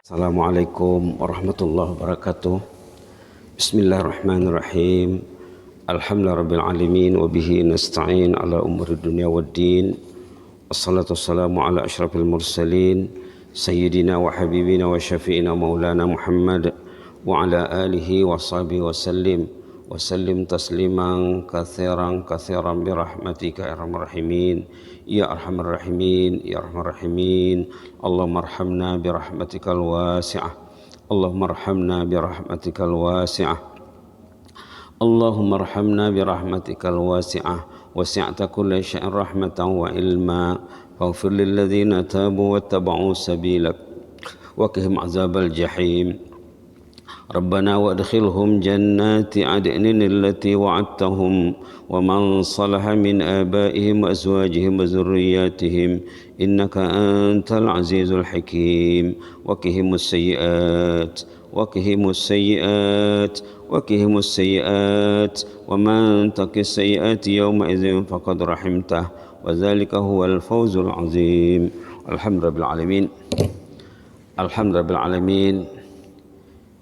Assalamualaikum warahmatullahi wabarakatuh. Bismillahirrahmanirrahim. Alhamdulillahirabbil alamin wa bihi nasta'in ala umuri dunya waddin. Wassalatu wassalamu ala asyrafil mursalin sayyidina wa habibina wa syafi'ina maulana Muhammad wa ala alihi wa sahbihi wa sallim tasliman katsiran bi rahmatika ya arhamar rahimin. Ya arhamar rahimin, ya arhamar rahimin. Allahumma arhamna bi rahmatikal wasi'ah. Allahumma arhamna bi rahmatikal wasi'ah. Allahumma arhamna bi rahmatikal wasi'ah. Wasi'ta kulla syai'in rahmatan wa ilma. Faghfir lil ladzina tabu wattaba'u sabilak wa qihim azabal jahim. ربنا وادخلهم جنات عدن التي وعدتهم ومن صلح من آبائهم وأزواجهم وذرياتهم إنك أنت العزيز الحكيم وقهم السيئات ومن تق السيئات يومئذ فقد رحمته وذلك هو الفوز العظيم. الحمد لله العالمين. الحمد لله العالمين.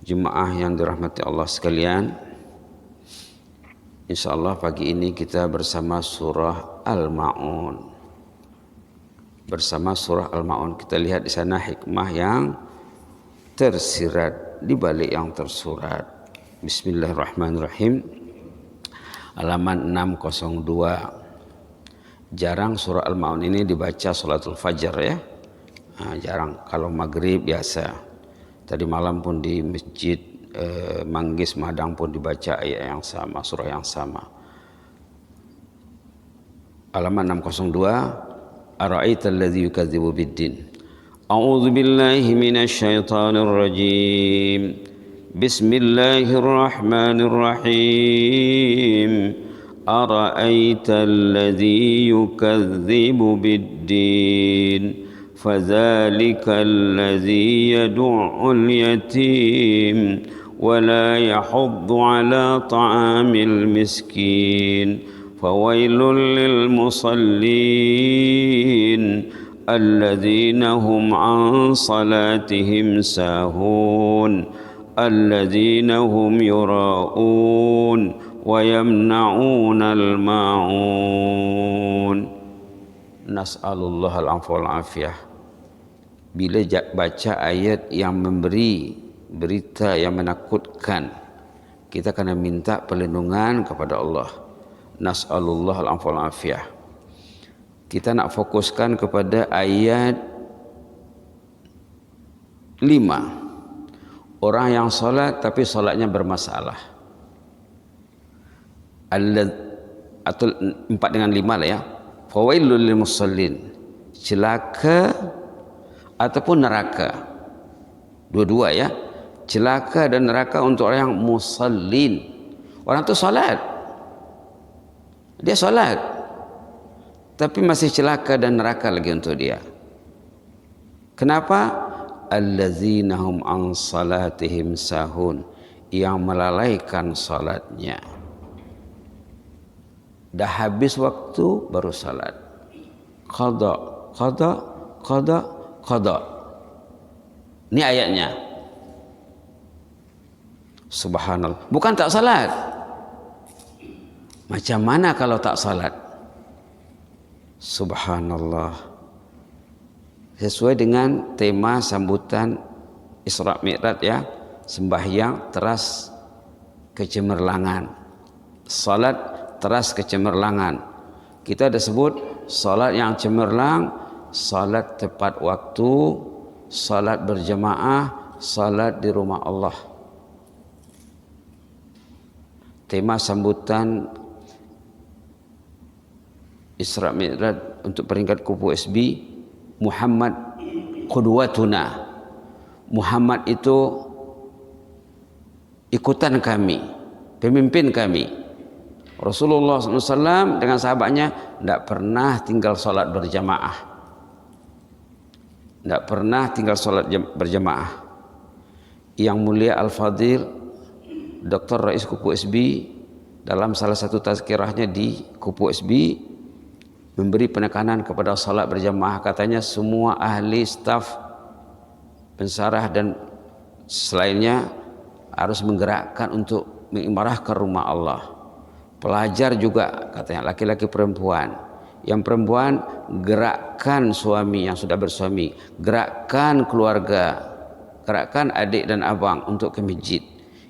Jemaah yang dirahmati Allah sekalian, insyaallah pagi ini kita bersama surah Al-Ma'un. Kita lihat di sana hikmah yang tersirat di balik yang tersurat. Bismillahirrahmanirrahim. Halaman 602. Jarang surah Al-Ma'un ini dibaca salatul fajar ya. Jarang, kalau maghrib biasa. Tadi malam pun di masjid Manggis Madang pun dibaca ayat yang sama, surah yang sama. Halaman 602. Ara'aital ladzi yukadzibu biddin. A'udzu billahi minasyaitonir rajim. Bismillahirrahmanirrahim. Ara'aital ladzi yukadzibu biddin. فذلك الذي يدع اليتيم ولا يحض على طعام المسكين فويل للمصلين الذين هم عن صلاتهم ساهون الذين هم يراءون ويمنعون الماعون. Nas'alullah al-'afwa wal-'afiyah. Bila baca ayat yang memberi berita yang menakutkan, kita kena minta perlindungan kepada Allah. Nas'alullah al-'afwa wal-'afiyah. Kita nak fokuskan kepada ayat 5. Orang yang solat tapi solatnya bermasalah. Atau 4 dengan 5 lah ya. Fawailul lil musallin. Celaka ataupun neraka, dua-dua ya, celaka dan neraka untuk orang yang musallin. Orang tu solat, dia solat tapi masih celaka dan neraka lagi untuk dia. Kenapa? Allazina hum an salatihim sahun, yang melalaikan salatnya. Dah habis waktu baru salat, qada. Ini ayatnya. Subhanallah. Bukan tak salat. Macam mana kalau tak salat? Subhanallah. Sesuai dengan tema sambutan Isra Mi'raj ya. Sembahyang teras kecemerlangan. Salat teras kecemerlangan. Kita ada sebut salat yang cemerlang, salat tepat waktu, salat berjamaah, salat di rumah Allah. Tema sambutan Isra Mi'raj untuk peringkat Kupu SB, Muhammad qudwatuna. Muhammad itu ikutan kami, pemimpin kami. Rasulullah SAW dengan sahabatnya tidak pernah tinggal salat berjamaah. Berjamaah. Yang mulia Al-Fadhil Dr. Rais Kupu SB dalam salah satu tazkirahnya di Kupu SB memberi penekanan kepada salat berjamaah. Katanya semua ahli staf pensarah dan selainnya harus menggerakkan untuk mengimarahkan rumah Allah. Pelajar juga katanya, laki-laki perempuan. Yang perempuan gerakkan suami yang sudah bersuami, gerakkan keluarga, gerakkan adik dan abang untuk ke masjid.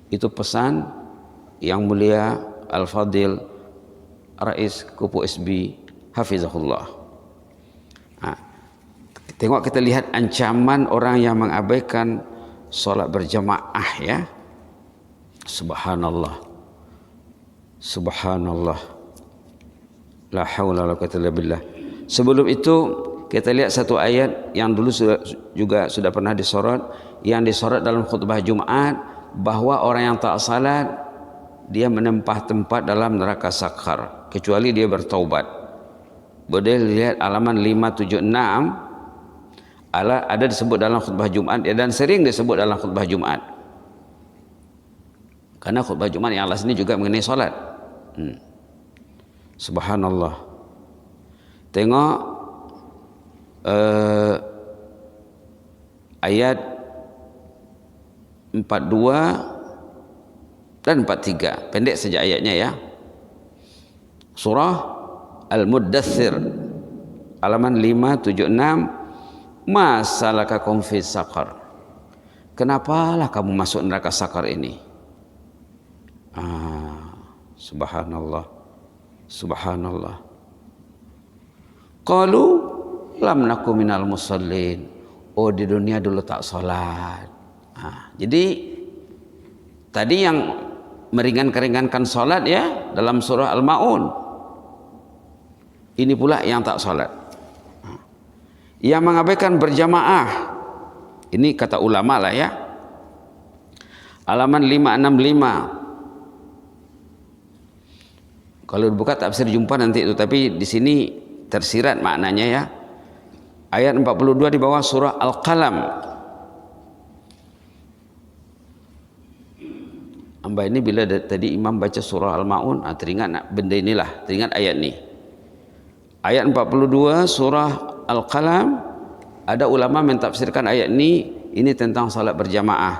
Itu pesan yang mulia Al-Fadil Rais Kupu SB Hafizahullah. Nah, tengok kita lihat ancaman orang yang mengabaikan sholat berjamaah ya. Subhanallah, subhanallah, la haula wala quwwata illa billah. Sebelum itu kita lihat satu ayat yang dulu juga sudah pernah disorot, yang disorot dalam khutbah Jumat, bahwa orang yang tak salat dia menempah tempat dalam neraka sakar kecuali dia bertaubat. Boleh lihat halaman 576, ada disebut dalam khutbah Jumat dan sering disebut dalam khutbah Jumat. Karena khutbah Jumat yang alas ini juga mengenai salat. Subhanallah. Tengok ayat 42 dan 43. Pendek saja ayatnya ya. Surah Al-Muddathir halaman 576. Ma salakakum fi saqar. Kenapalah kamu masuk neraka sakar ini? Subhanallah, subhanallah. Qalu lam naku minal musallin. Oh, di dunia dulu tak salat. Jadi tadi yang meringankan salat ya dalam surah Al-Maun. Ini pula yang tak salat. Yang mengabaikan berjamaah. Ini kata ulama lah ya. Halaman 565. Kalau dibuka tafsir jumpa nanti itu, tapi di sini tersirat maknanya ya. Ayat 42 di bawah surah Al-Qalam. Hamba ini bila tadi imam baca surah Al-Maun, teringat benda inilah, teringat ayat ini. Ayat 42 surah Al-Qalam, ada ulama mentafsirkan ayat ini tentang salat berjamaah.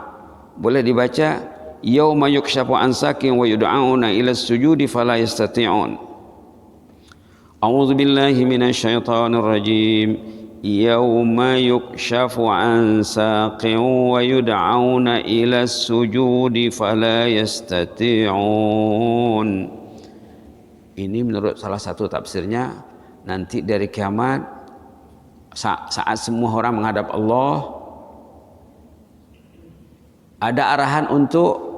Boleh dibaca, yauma yukshafu an sakin wa yud'auna ila sujudi fala yastati'un. A'udzu billahi minasyaitonir rajim. Yauma yukshafu an sakin wa yud'auna ila sujudi fala yastati'un. Ini menurut salah satu tafsirnya, nanti dari kiamat saat semua orang menghadap Allah, ada arahan untuk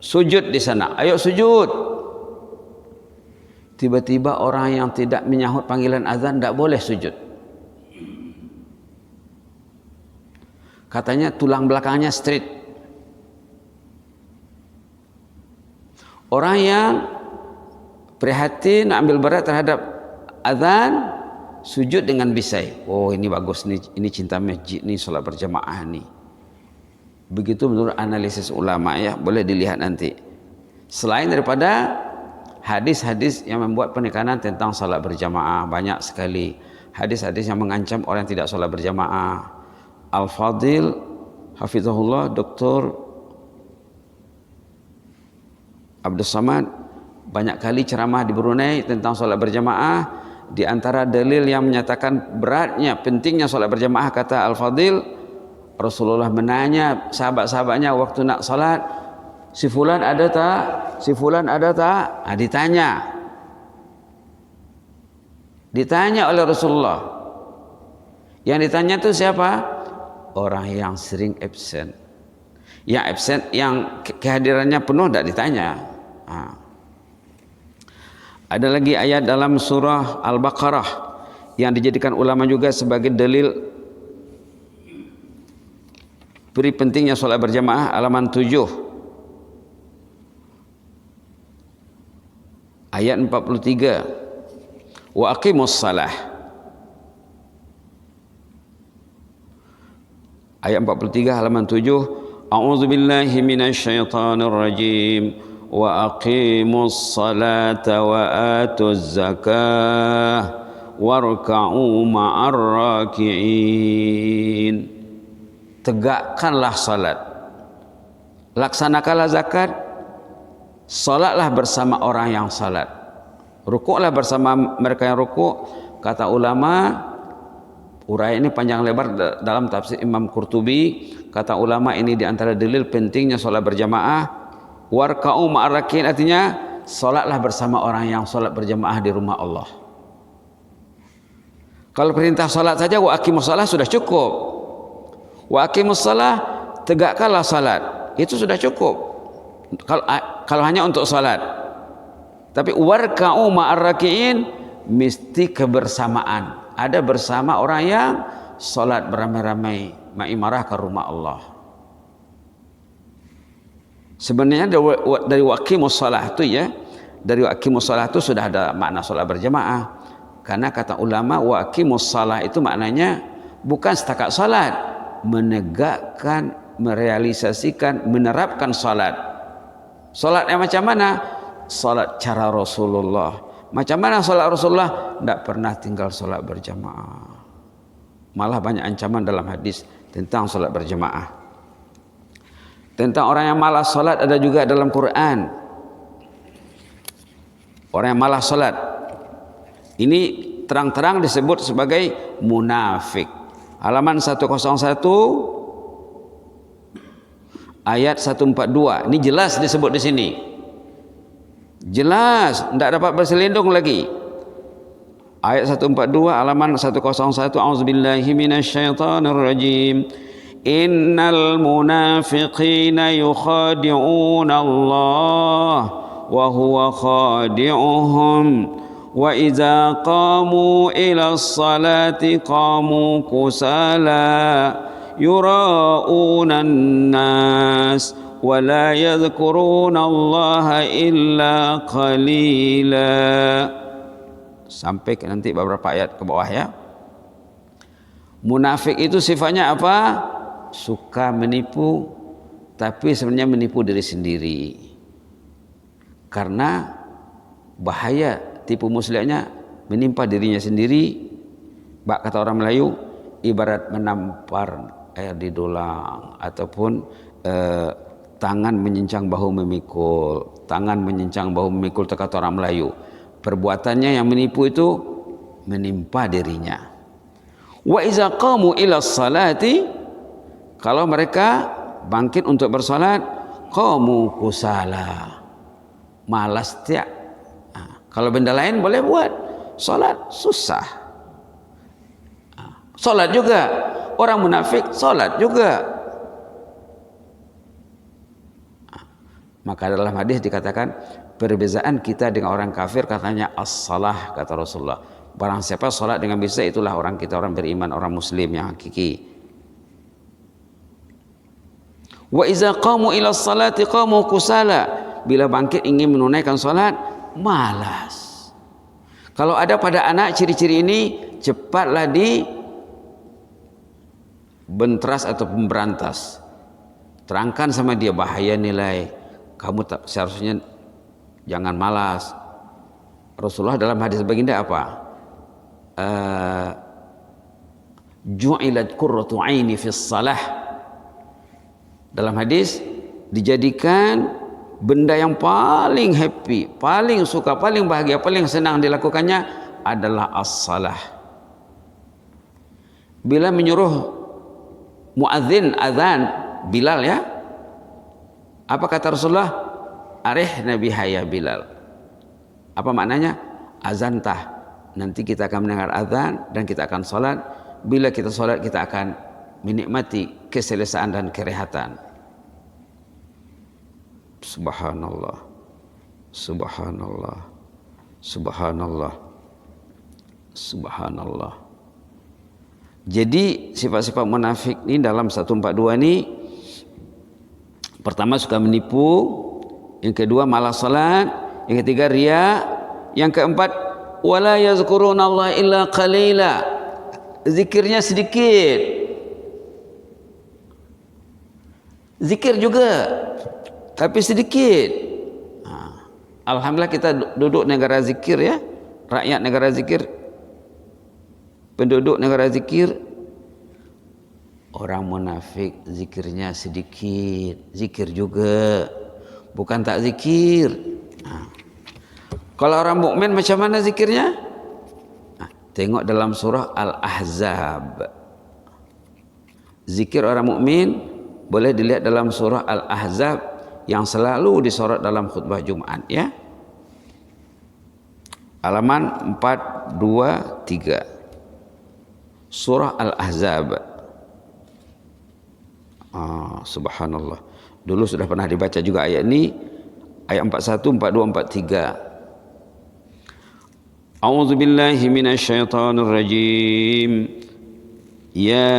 sujud di sana. Ayo sujud. Tiba-tiba orang yang tidak menyahut panggilan azan tidak boleh sujud. Katanya tulang belakangnya straight. Orang yang prihatin, ambil berat terhadap azan, sujud dengan bisai. Oh, ini bagus, ini cinta masjid, ini salat berjamaah nih. Begitu menurut analisis ulama ya, boleh dilihat nanti. Selain daripada hadis-hadis yang membuat penekanan tentang salat berjamaah, banyak sekali hadis-hadis yang mengancam orang yang tidak salat berjamaah. Al-Fadil Hafizahullah Dr. Abdul Samad banyak kali ceramah di Brunei tentang salat berjamaah. Di antara dalil yang menyatakan beratnya, pentingnya salat berjamaah, kata Al-Fadil, Rasulullah menanya sahabat-sahabatnya waktu nak salat, si fulan ada tak? Si fulan ada tak? Ditanya oleh Rasulullah. Yang ditanya itu siapa? Orang yang sering absen. Yang absen, yang kehadirannya penuh tidak ditanya. Ada lagi ayat dalam surah Al-Baqarah yang dijadikan ulama juga sebagai dalil beri pentingnya sholat berjamaah, halaman 7 ayat 43. Wa aqimus salah. Ayat 43 halaman 7. A'udzu billahi minasyaitonir rajim. Wa aqimus salata wa atuz zakah warka'u ma'ar raki'in. tegakkanlah salat, laksanakanlah zakat, salatlah bersama orang yang salat, rukuklah bersama mereka yang rukuk. Kata ulama, uraian ini panjang lebar dalam tafsir Imam Qurtubi. Kata ulama, ini diantara dalil pentingnya salat berjamaah. Warka'u ma'arakin, artinya salatlah bersama orang yang salat berjamaah di rumah Allah. Kalau perintah salat saja, wa aqimus shalah, sudah cukup. Wa aqimus shalah, tegakkanlah salat, itu sudah cukup kalau hanya untuk salat. Tapi warka'u ma'arrakiin, mesti kebersamaan, ada bersama orang yang salat beramai-ramai, ma'imarah ke rumah Allah. Sebenarnya dari waqimus shalah itu ya, dari waqimus shalah itu sudah ada makna salat berjamaah. Karena kata ulama, waqimus shalah itu maknanya bukan setakat salat, menegakkan, merealisasikan, menerapkan salat. Salat yang macam mana? Salat cara Rasulullah. Macam mana salat Rasulullah? Tidak pernah tinggal salat berjamaah. Malah banyak ancaman dalam hadis tentang salat berjamaah. Tentang orang yang malas salat ada juga dalam Quran. Orang yang malas salat ini terang-terang disebut sebagai munafik. Halaman 101 ayat 142. Ini jelas disebut di sini. Jelas, tidak dapat berselindung lagi. Ayat 142 halaman 101. A'udzubillahi minasyaitonir rajim. Innal munafiqina yukhadi'una Allah wa huwa khadi'uhum. Wa idza qamu ila sholati qamu kusala yura'una an-nas wa la yadhkuruna Allah illa qalila. Sampai nanti beberapa ayat ke bawah ya. Munafik itu sifatnya apa? Suka menipu, tapi sebenarnya menipu diri sendiri. Karena bahaya tipu muslihatnya menimpa dirinya sendiri. Bak kata orang Melayu, ibarat menampar air di dulang, ataupun tangan menyincang bahu memikul. Tangan menyincang bahu memikul, kata orang Melayu. Perbuatannya yang menipu itu menimpa dirinya. Wa iza qamu ila salati, kalau mereka bangkit untuk bersalat, qamu kusala, malas tiap. Kalau benda lain boleh buat, salat susah. Salat juga, orang munafik salat juga. Maka dalam hadis dikatakan, perbezaan kita dengan orang kafir katanya as-salah, kata Rasulullah. Barang siapa salat dengan bisa, itulah orang kita, orang beriman, orang muslim yang hakiki. Wa iza qamu ila salati qamu kusala, bila bangkit ingin menunaikan salat malas. Kalau ada pada anak ciri-ciri ini, cepatlah di bentras atau pemberantas. Terangkan sama dia bahaya nilai. Kamu tak seharusnya jangan malas. Rasulullah dalam hadis baginda apa? Ju'ilat qurratu aini fis salah. Dalam hadis dijadikan benda yang paling happy, paling suka, paling bahagia, paling senang dilakukannya adalah as-salah. Bila menyuruh muadzin azan, Bilal ya, apa kata Rasulullah? Arihna biha ya Bilal. Apa maknanya? Azantah, nanti kita akan mendengar azan dan kita akan salat. Bila kita salat, kita akan menikmati keselesaan dan kerehatan. Subhanallah, subhanallah, subhanallah, subhanallah. Jadi sifat-sifat munafik ini dalam 142 ini, pertama suka menipu, yang kedua malas salat, yang ketiga riya, yang keempat wala yazkurunallaha illa qalila, zikirnya sedikit. Zikir juga tapi sedikit. Alhamdulillah kita duduk negara zikir ya, rakyat negara zikir, penduduk negara zikir. Orang munafik zikirnya sedikit, zikir juga, bukan tak zikir. Nah, kalau orang mukmin macam mana zikirnya? Nah, tengok dalam surah Al-Ahzab. Zikir orang mukmin boleh dilihat dalam surah Al-Ahzab yang selalu disorot dalam khutbah Jumat, ya. Halaman 423. Surah Al-Ahzab. Subhanallah. Dulu sudah pernah dibaca juga ayat ini, ayat 41, 42, 43. A'udzu billahi minasyaitonir rajim. Ya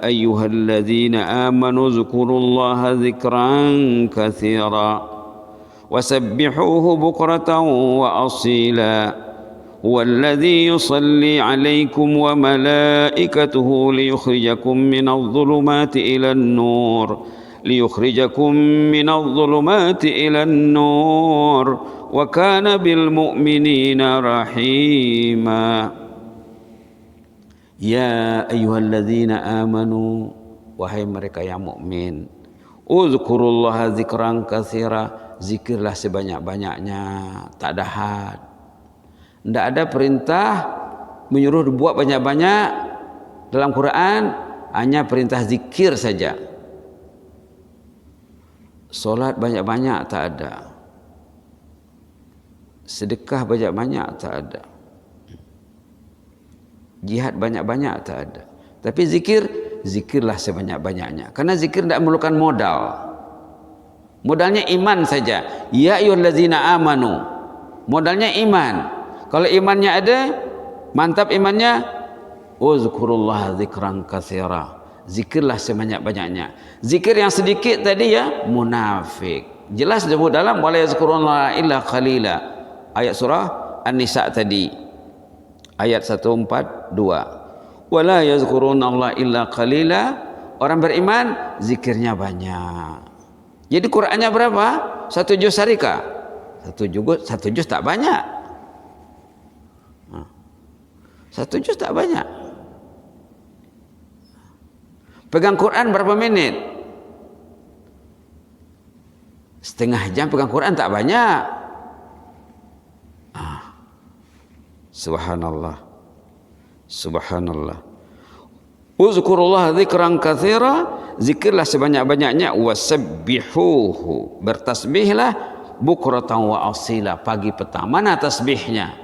ayyuhalladzina amanu dzkurullaha dzikran katsira wasabbihuhu bukratan wa asila. والذي يصلي عليكم وملائكته ليخرجكم من الظلمات إلى النور وكان بالمؤمنين رحيما. يا أيها الذين آمنوا, wahai mereka yang mukmin, uzkurullaha dzikran katsira, zikirlah sebanyak-banyaknya, tak ada had. Tidak ada perintah menyuruh dibuat banyak-banyak dalam Quran, hanya perintah zikir saja. Solat banyak-banyak tak ada, sedekah banyak-banyak tak ada, jihad banyak-banyak tak ada. Tapi zikir, zikirlah sebanyak-banyaknya. Karena zikir tidak memerlukan modal. Modalnya iman saja. Ya ayyuhallazina amanu, modalnya iman. Kalau imannya ada, mantap imannya, uzkurullaha dzikran katsira, zikirlah sebanyak-banyaknya. Zikir yang sedikit tadi ya munafik. Jelas disebut dalam wala yazkurullaha illa qalila. Ayat surah An-Nisa tadi. Ayat 142. Wala yazkurullaha illa qalila. Orang beriman zikirnya banyak. Jadi Qur'annya berapa? 1 juz sarika. 1 juz tak banyak. 1 juz tak banyak. Pegang Quran berapa menit? Setengah jam pegang Quran tak banyak. Subhanallah. Subhanallah. Uzkurullah dzikran katsira, zikirlah sebanyak-banyaknya, wasabbihuhu, bertasbihlah, bukratan wa asila, pagi petang. Mana tasbihnya?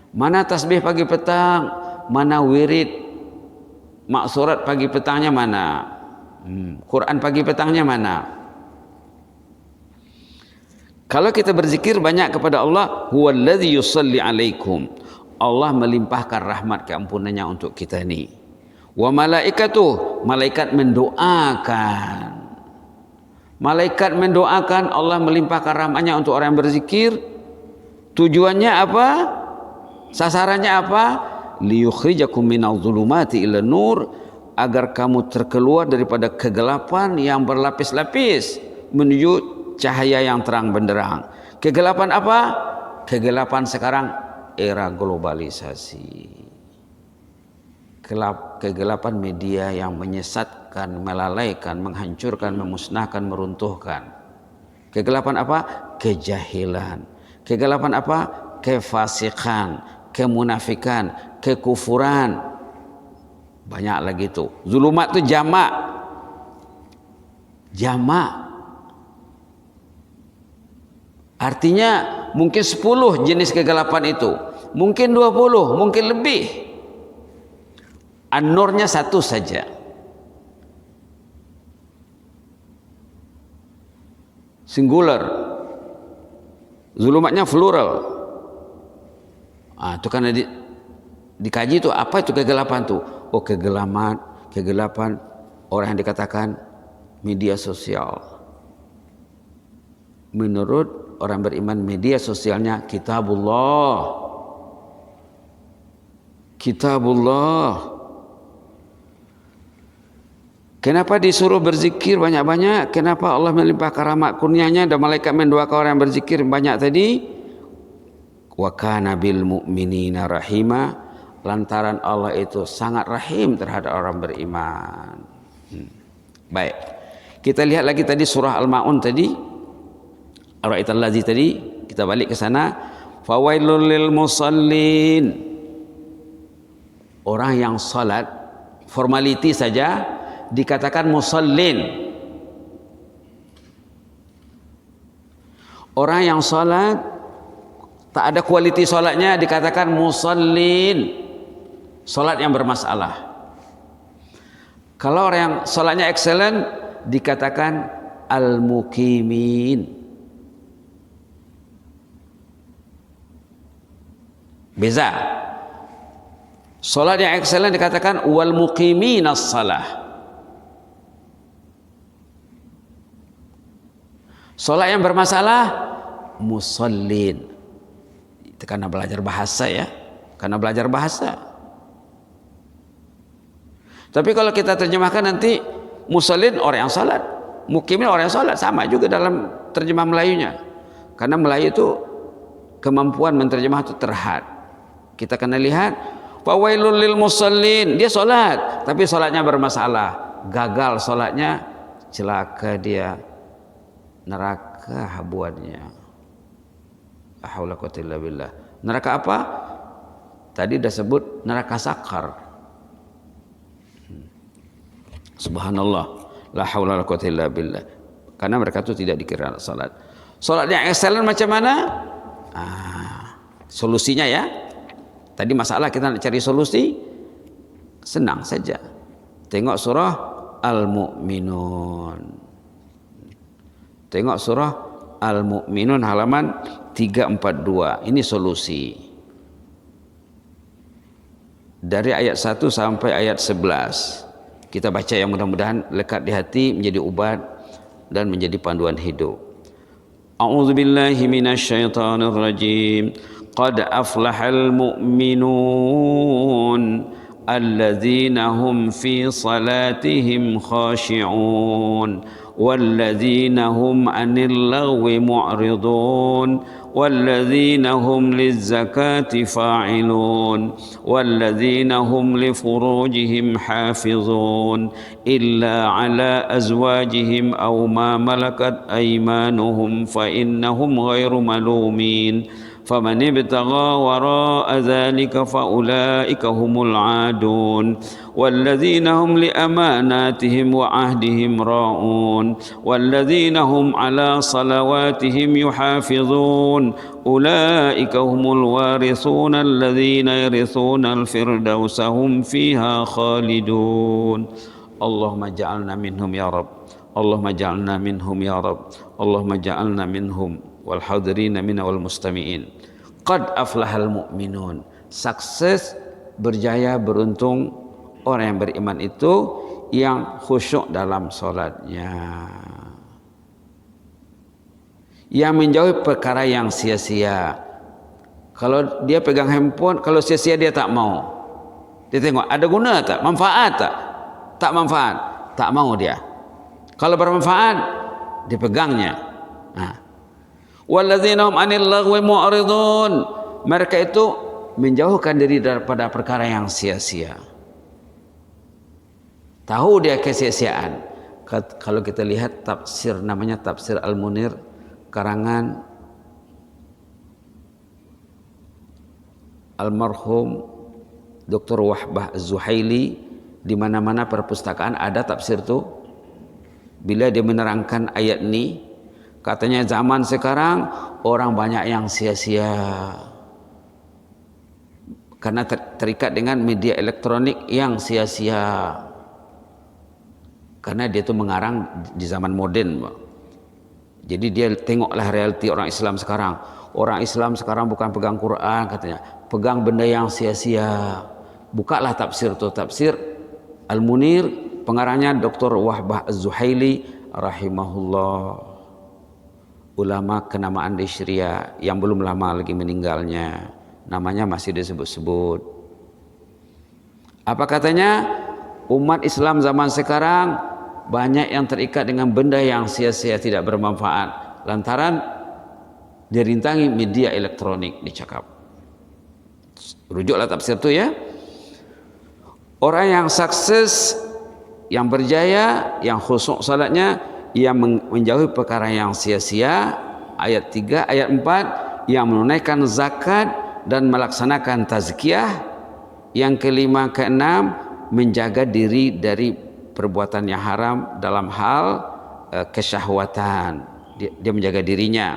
Mana tasbih pagi petang? Mana wirid maksurat pagi petangnya mana? Quran pagi petangnya mana? Kalau kita berzikir banyak kepada Allah, huwallazi yusalli alaikum, Allah melimpahkan rahmat keampunannya untuk kita ini. Wa malaikatuh, malaikat mendoakan. Malaikat mendoakan, Allah melimpahkan rahmatnya untuk orang yang berzikir. Tujuannya apa? Sasarannya apa? Liyukhrijakum minadh dhulumati ila nur, agar kamu terkeluar daripada kegelapan yang berlapis-lapis menuju cahaya yang terang benderang. Kegelapan apa? Kegelapan sekarang era globalisasi. Kegelapan media yang menyesatkan, melalaikan, menghancurkan, memusnahkan, meruntuhkan. Kegelapan apa? Kejahilan. Kegelapan apa? Kefasikan, kemunafikan, kekufuran. Banyak lagi itu. Zulumat itu jamak. Jamak. Artinya mungkin 10 jenis kegelapan itu. Mungkin 20, mungkin lebih. An-nurnya satu saja. Singular. Zulumatnya plural. Itu karena dikaji itu apa itu kegelapan tuh? Oh, kegelapan orang yang dikatakan media sosial. Menurut orang beriman, media sosialnya kitabullah. Kitabullah. Kenapa disuruh berzikir banyak-banyak? Kenapa Allah melimpahkan rahmat kurnianya dan malaikat mendoakan orang yang berzikir banyak tadi? Wa kana bil mu'minina rahima, lantaran Allah itu sangat rahim terhadap orang beriman. Baik. Kita lihat lagi tadi surah Al-Maun tadi. Ara'aital ladzi tadi, kita balik ke sana. Fawailul lil musallin. Orang yang salat formality saja dikatakan musallin. Orang yang salat tak ada kualiti salatnya dikatakan musallin. Salat yang bermasalah. Kalau orang yang salatnya excellent dikatakan al-muqimin. Beza. Salat yang excellent dikatakan wal muqiminas salah. Salat yang bermasalah musallin. Itu karena belajar bahasa ya. Karena belajar bahasa. Tapi kalau kita terjemahkan nanti musallin orang yang salat, muqimin orang yang salat, sama juga dalam terjemah Melayunya. Karena Melayu itu kemampuan menterjemah itu terhad. Kita kena lihat fawailul lil musallin, dia salat tapi salatnya bermasalah, gagal salatnya, celaka dia, neraka habuannya. La haula quwwata illa billah. Neraka apa? Tadi dah sebut neraka sakar. Subhanallah, la haula wala quwwata illa billah. Karena mereka itu tidak dikira salat. Salat yang excellent macam mana? Solusinya ya. Tadi masalah kita nak cari solusi, senang saja. Tengok surah Al-Mu'minun. Tengok surah Al-Mu'minun halaman 342. Ini solusi. Dari ayat 1 sampai ayat 11. Kita baca yang mudah-mudahan lekat di hati, menjadi ubat dan menjadi panduan hidup. A'udzubillahi minasyaitonir rajim. Qad aflahal mu'minun alladzina hum fi salatihim khashi'un walladzina hum 'anil lagwi mu'ridun والذين هم للزكاة فاعلون والذين هم لفروجهم حافظون إلا على أزواجهم أو ما ملكت أيمانهم فإنهم غير ملومين فمن ابتغى وراء ذلك فأولئك هم العادون والذين هم لأماناتهم وعهدهم راعون والذين هم على صلواتهم يحافظون أولئك هم الوارثون الذين يرثون الفردوس هم فيها خالدون اللهم اجعلنا منهم يا رب اللهم اجعلنا منهم يا رب اللهم اجعلنا منهم والحاضرين منا والمستمعين. Qad aflahal mu'minun. Sukses, berjaya, beruntung orang yang beriman itu yang khusyuk dalam solatnya, yang menjauhi perkara yang sia-sia. Kalau dia pegang handphone, kalau sia-sia dia tak mau. Dia tengok ada guna tak, manfaat tak? Tak manfaat, tak mau dia. Kalau bermanfaat, dipegangnya. Walladzina hum 'anil lagwi mu'ridun. Mereka itu menjauhkan diri daripada perkara yang sia-sia. Tahu dia kesia-siaan. Kalau kita lihat tafsir, namanya Tafsir Al-Munir karangan almarhum Dr. Wahbah Az-Zuhaili, di mana-mana perpustakaan ada tafsir itu. Bila dia menerangkan ayat ini, katanya zaman sekarang orang banyak yang sia-sia karena terikat dengan media elektronik yang sia-sia. Karena dia itu mengarang di zaman modern. Jadi dia tengoklah realiti orang Islam sekarang. Orang Islam sekarang bukan pegang Quran katanya, pegang benda yang sia-sia. Bukalah tafsir itu, Tafsir Al-Munir, pengarangnya Dr. Wahbah Az-Zuhaili rahimahullah. Ulama kenamaan di Syria yang belum lama lagi meninggalnya, namanya masih disebut-sebut. Apa katanya? Umat Islam zaman sekarang banyak yang terikat dengan benda yang sia-sia, tidak bermanfaat, lantaran dirintangi media elektronik, dicakap. Rujuklah tafsir itu ya. Orang yang sukses yang berjaya, yang khusyuk salatnya, yang menjauhi perkara yang sia-sia. Ayat 3, ayat 4, yang menunaikan zakat dan melaksanakan tazkiyah. Yang kelima, keenam, menjaga diri dari perbuatan yang haram dalam hal kesyahwatan. Dia menjaga dirinya.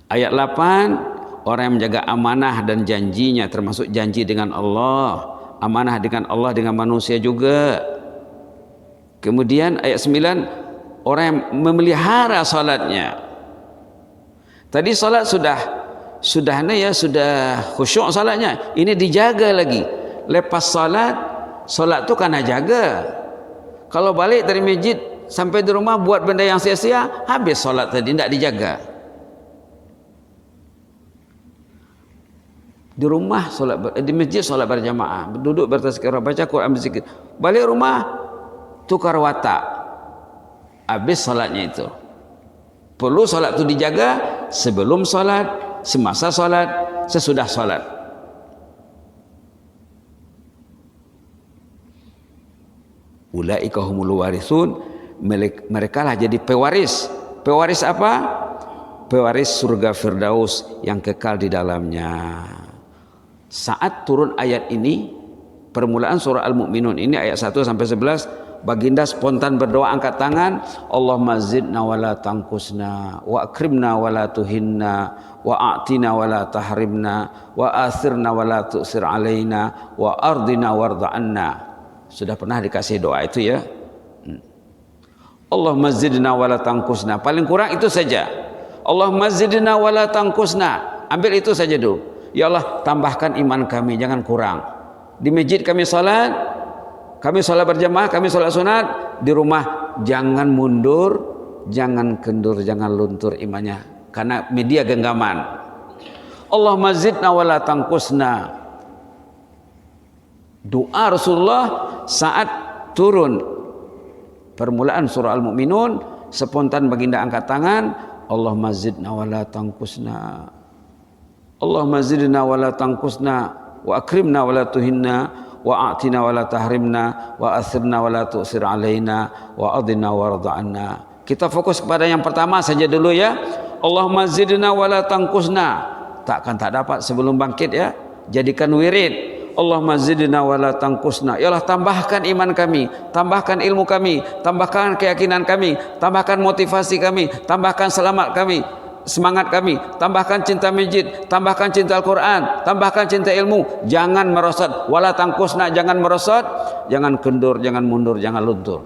Ayat 8, orang yang menjaga amanah dan janjinya, termasuk janji dengan Allah, amanah dengan Allah, dengan manusia juga. Kemudian ayat 9, orang yang memelihara salatnya. Tadi salat sudah khusyuk salatnya, ini dijaga lagi. Lepas salat tu kena jaga. Kalau balik dari masjid sampai di rumah buat benda yang sia-sia, habis salat tadi, tidak dijaga. Di rumah solat, di masjid solat berjamaah, duduk bertazkirah, baca Quran, berzikir. Balik rumah tukar watak, habis solatnya itu. Perlu solat itu dijaga sebelum solat, semasa solat, sesudah solat. Ulaika humul warithun, mereka lah jadi pewaris. Pewaris apa? Pewaris surga Firdaus yang kekal di dalamnya. Saat turun ayat ini, permulaan surah Al-Mu'minun ini ayat 1 sampai 11, baginda spontan berdoa, angkat tangan, Allahumma zidna wa la tangkusna, wa akrimna wa la tuhinna, wa a'tina wa la tahrimna, wa athirna wa la tu'sir alaina, wa ardina warda anna. Sudah pernah dikasih doa itu ya. Allahumma zidna wa la tangkusna, paling kurang itu saja. Allahumma zidna wa la tangkusna, ambil itu saja dulu. Ya Allah, tambahkan iman kami, jangan kurang. Di masjid kami salat berjamaah, kami salat sunat. Di rumah jangan mundur, jangan kendur, jangan luntur imannya, karena media genggaman. Allahumma zidna wa la tangkusna. Doa Rasulullah saat turun permulaan surah Al-Mu'minun, spontan baginda angkat tangan, Allahumma zidna wa la tangkusna, Allahumma zidna wa la tangkusna, wa akrimna wa la tuhinna, wa a'tina wa la tahrimna, wa athirna wa la tu'sir alaina, wa adina wa rada'anna. Kita fokus kepada yang pertama saja dulu ya. Allahumma zidna wa la tangkusna. Tak dapat sebelum bangkit ya. Jadikan wirid. Allahumma zidna wa la tangkusna. Ya Allah, tambahkan iman kami, tambahkan ilmu kami, tambahkan keyakinan kami, tambahkan motivasi kami, tambahkan selamat kami, semangat kami, tambahkan cinta masjid, tambahkan cinta Al-Quran, tambahkan cinta ilmu. Jangan merosot, wala tangkusna, jangan merosot, jangan kendur, jangan mundur, jangan luntur.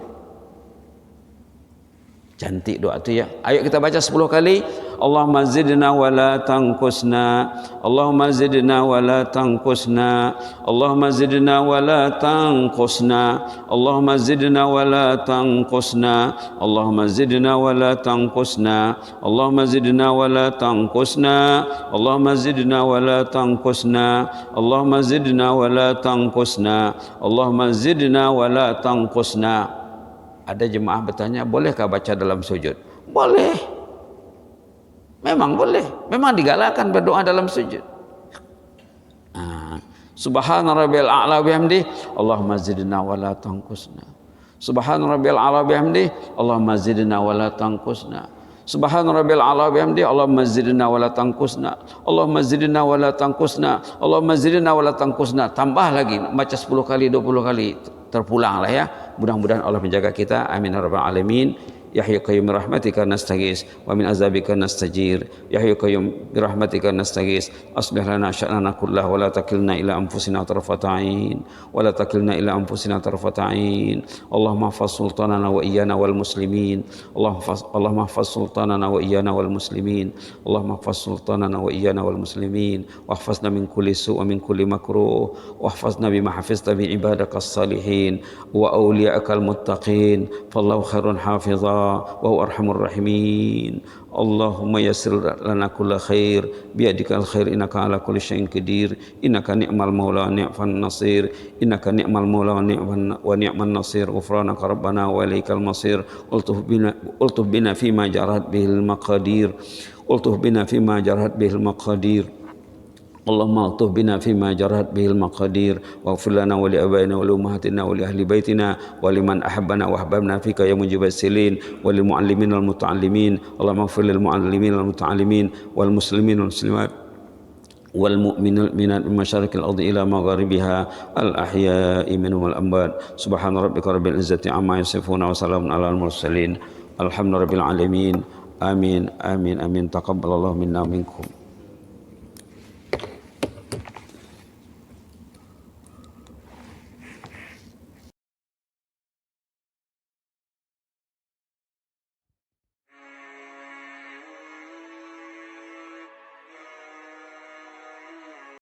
Cantik doa itu ya. Ayo kita baca 10 kali. Allahumma zidna wa la tangkusna, Allahumma zidna wa la tangkusna, Allahumma zidna wa la tangkusna, Allahumma zidna wa la tangkusna, Allahumma zidna wa la tangkusna, Allahumma zidna wa la tangkusna, Allahumma zidna wa la tangkusna, Allahumma zidna wa la tangkusna, Allahumma zidna wa la tangkusna. Ada jemaah bertanya, bolehkah baca dalam sujud? Boleh. Memang boleh. Memang digalakkan berdoa dalam sujud. Subhana rabbiyal a'la bihamdi, Allahumma zidna wa la tangkusna. Subhana rabbiyal a'la bihamdi, Allahumma zidna wa la tangkusna. Subhana rabbil a'la bihamdi, Allahumma zidna wa la tangkusna, Allahumma zidna wa la tangkusna, Allahumma zidna wa la tangkusna. Tambah lagi, baca 10 kali, 20 kali, terpulanglah ya. Mudah-mudahan Allah menjaga kita. Amin ya rabbal alamin. Ya hayyu qayyum birahmatika nastaghis wa min azabika nastajir. Ya hayyu qayyum birahmatika nastaghis. Aslih lana sya'nana kullahu wa la takilna ila anfusina tarfata 'ain wa la takilna ila anfusina tarfata 'ain. Allahumma ihfaz sultanana wa iyyana wal muslimin. Allahumma ihfaz sultanana wa iyyana wal muslimin. Allahumma ihfaz sultanana wa iyyana wal muslimin. Wahfazna min kulli su' wa min kulli makruh. Wahfazna bima hafizta bi ibadakas salihin wa awliya'akal muttaqin. Fallahu khairun hafizah wa huwa arhamur rahimin. Allahumma yassir lana kulla khair biyadikal khair innaka ala kulli syai'in qadir. Innaka ni'mal maula wa ni'man nasir. Innaka ni'mal maula wa ni'man nasir. Ghufranaka rabbana wa ilaikal masir. Ultuh bina fima jarat bihil maqadir. Ultuh bina fima jarat bihil maqadir. اللهم الطف بنا فيما جرت به المقادير واغفر لنا ولآبائنا ولأمهاتنا ولأهل بيتنا ولمن أحبنا وأحببنا فيك يا مجيب السائلين وللمعلمين والمتعلمين اللهم اغفر للمعلمين والمتعلمين والمسلمين والمسلمات والمؤمنين من مشارق الأرض إلى مغاربها الأحياء منهم والأموات سبحان ربك رب العزة عما يصفون وسلام على المرسلين الحمد لله رب العالمين آمين آمين آمين تقبل الله منا ومنكم.